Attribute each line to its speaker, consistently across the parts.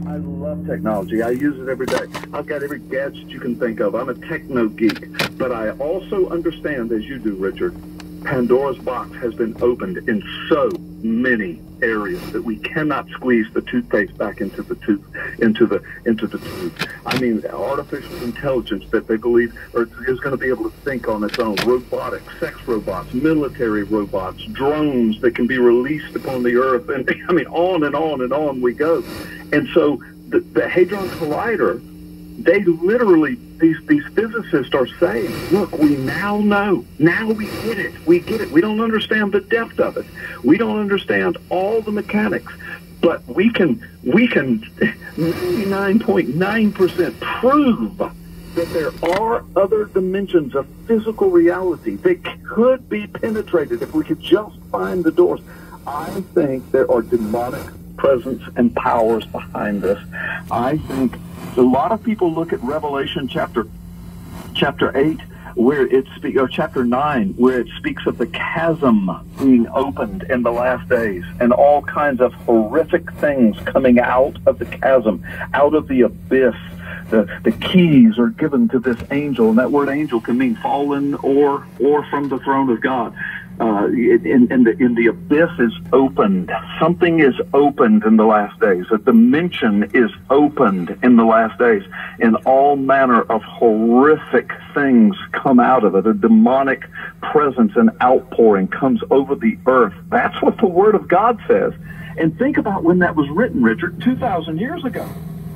Speaker 1: I love technology. I use it every day. I've got every gadget you can think of. I'm a techno geek. But I also understand, as you do, Richard, Pandora's box has been opened in so many areas that we cannot squeeze the toothpaste back into the tube. I mean, artificial intelligence that they believe is going to be able to think on its own, robotics, sex robots, military robots, drones that can be released upon the earth, and I mean, on and on and on we go. And so the Hadron Collider, they literally, these physicists are saying, look, we now know. Now we get it. We get it. We don't understand the depth of it. We don't understand all the mechanics. But we can 99.9% prove that there are other dimensions of physical reality that could be penetrated if we could just find the doors. I think there are demonic presence and powers behind this. I think a lot of people look at Revelation chapter 8, where it speaks, or chapter 9, where it speaks of the chasm being opened in the last days, and all kinds of horrific things coming out of the chasm, out of the abyss. The keys are given to this angel, and that word angel can mean fallen or from the throne of God. In the abyss is opened. Something is opened in the last days. A dimension is opened in the last days, and all manner of horrific things come out of it. A demonic presence and outpouring comes over the earth. That's what the Word of God says. And think about when that was written, Richard, 2,000 years ago.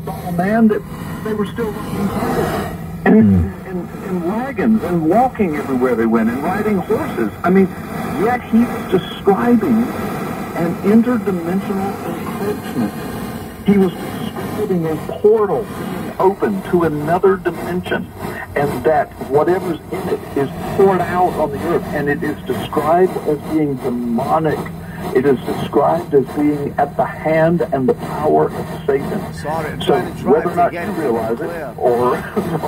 Speaker 1: A man that they were still riding cattle and wagons and walking everywhere they went and riding horses. I mean, yet he was describing an interdimensional encroachment. He was describing a portal being open to another dimension, and that whatever's in it is poured out on the earth, and it is described as being demonic. It is described as being at the hand and the power of Satan. So whether or not you realize it or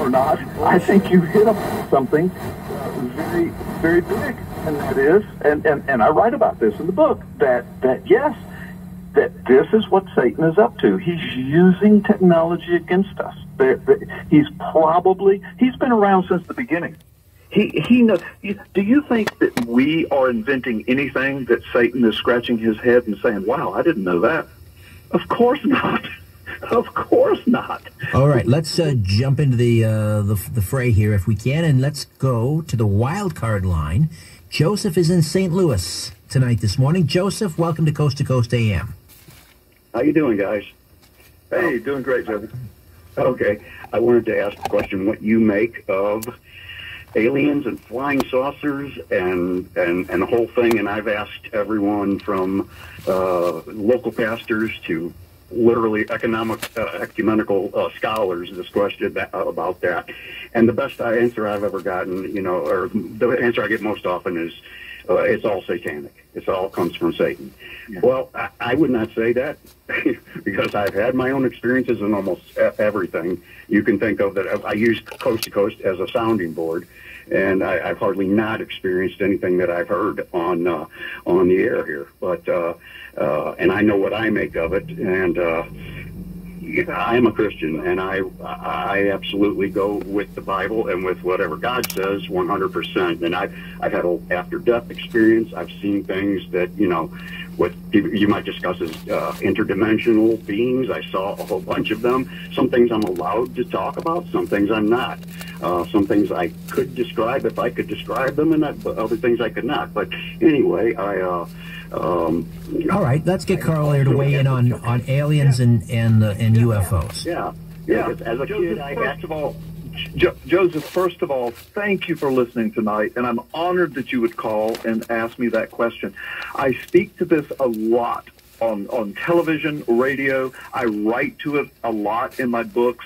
Speaker 1: not, I think you hit upon something very, very big, and that is, and I write about this in the book, that yes, that this is what Satan is up to. He's using technology against us. He's been around since the beginning. He knows. Do you think that we are inventing anything that Satan is scratching his head and saying, wow, I didn't know that? Of course not. Of course not.
Speaker 2: All right, let's jump into the fray here if we can, and let's go to the wild card line. Joseph is in St. Louis tonight this morning. Joseph, welcome to Coast AM.
Speaker 3: How you doing, guys?
Speaker 1: Hey, doing great, Joseph.
Speaker 3: Okay, I wanted to ask a question, what you make of aliens and flying saucers and the whole thing, and I've asked everyone from local pastors to literally ecumenical scholars this question about that, and the best answer I've ever gotten, or the answer I get most often is it's all satanic. It all comes from Satan. Yeah. Well, I would not say that because I've had my own experiences in almost everything you can think of. That I use Coast to Coast as a sounding board, and I've hardly not experienced anything that I've heard on the air here. But and I know what I make of it, and I am a Christian, and I absolutely go with the Bible and with whatever God says 100%. And I've had an after-death experience. I've seen things that, what you might discuss as interdimensional beings. I saw a whole bunch of them. Some things I'm allowed to talk about, some things I'm not. Some things I could describe if I could describe them, and other things I could not. But anyway,
Speaker 2: all right, let's get Carl here to weigh in on aliens and UFOs.
Speaker 3: Yeah. As a kid,
Speaker 1: Joseph, first of all, thank you for listening tonight, and I'm honored that you would call and ask me that question. I speak to this a lot on television, radio. I write to it a lot in my books.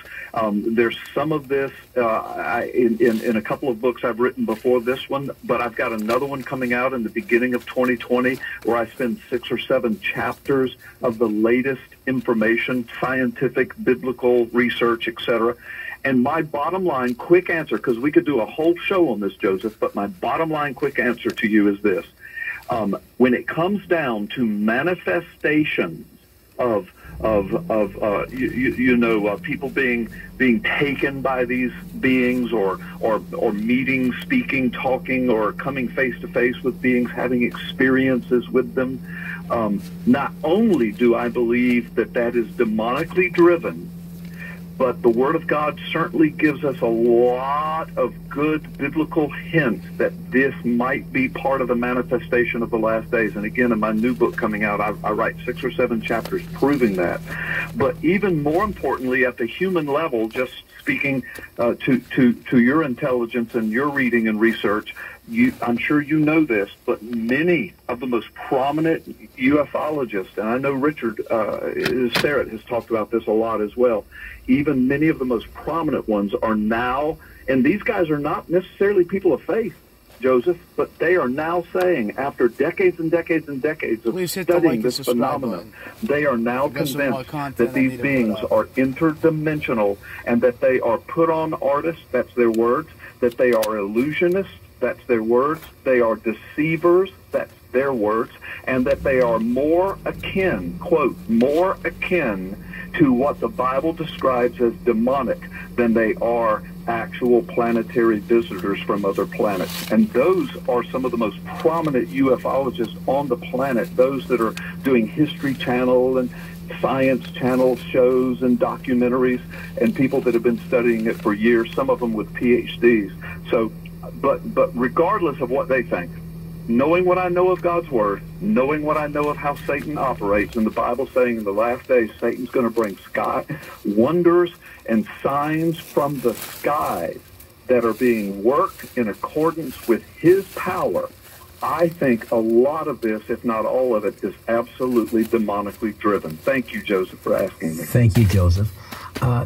Speaker 1: There's some of this in a couple of books I've written before this one, but I've got another one coming out in the beginning of 2020 where I spend 6 or 7 chapters of the latest information, scientific, biblical research, etc. And my bottom line quick answer, because we could do a whole show on this, Joseph, but my bottom line quick answer to you is this. When it comes down to manifestations of people being taken by these beings, or meeting, speaking, talking, or coming face to face with beings, having experiences with them. Not only do I believe that is demonically driven, but the Word of God certainly gives us a lot of good biblical hints that this might be part of the manifestation of the last days. And again, in my new book coming out, I write 6 or 7 chapters proving that. But even more importantly, at the human level, just speaking to your intelligence and your reading and research, I'm sure you know this, but many of the most prominent ufologists, and I know Richard Sterrett has talked about this a lot as well, even many of the most prominent ones are now, and these guys are not necessarily people of faith, Joseph, but they are now saying, after decades and decades and decades of studying this phenomenon, they are now convinced that these beings are interdimensional and that they are put on artists, that's their words, that they are illusionists, that's their words, they are deceivers, that's their words, and that they are more akin, quote, more akin to what the Bible describes as demonic than they are actual planetary visitors from other planets. And those are some of the most prominent ufologists on the planet, those that are doing History Channel and Science Channel shows and documentaries, and people that have been studying it for years, some of them with PhDs. So, but regardless of what they think, knowing what I know of God's Word, knowing what I know of how Satan operates, and the Bible saying in the last days Satan's going to bring wonders and signs from the skies that are being worked in accordance with his power, I think a lot of this, if not all of it, is absolutely demonically driven. Thank you, Joseph, for asking me.
Speaker 2: Thank you, Joseph. Yeah.